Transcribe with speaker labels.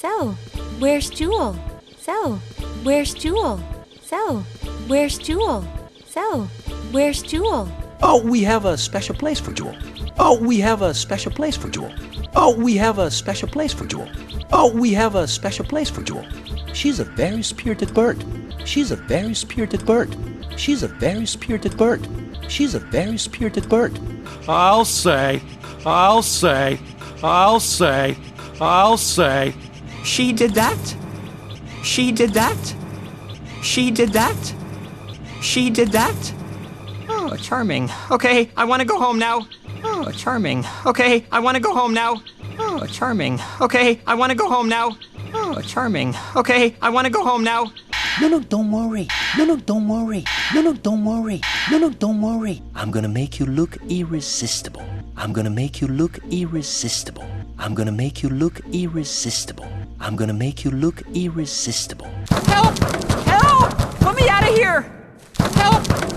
Speaker 1: So, where's Jewel? So, where's Jewel? So, where's Jewel? So, where's Jewel?
Speaker 2: Oh, we have a special place for Jewel. Oh, we have a special place for Jewel. Oh, we have a special place for Jewel. Oh, we have a special place for Jewel. She's a very spirited bird. She's a very spirited bird. She's a very spirited bird. She's a very spirited bird.
Speaker 3: I'll say.
Speaker 4: She did that. She did that. She did that. She did that. Oh, charming. Okay, I want to go home now. Oh, charming. Okay, I want to go home now. Oh, charming. Okay, I want to go home now. Oh, charming. Okay, I want to go home now.
Speaker 2: No, don't worry. No, don't worry. No, don't worry. No, don't worry. I'm gonna make you look irresistible. I'm gonna make you look irresistible. I'm gonna make you look irresistible. I'm gonna make you look irresistible.
Speaker 4: Help! Help! Let me out of here! Help!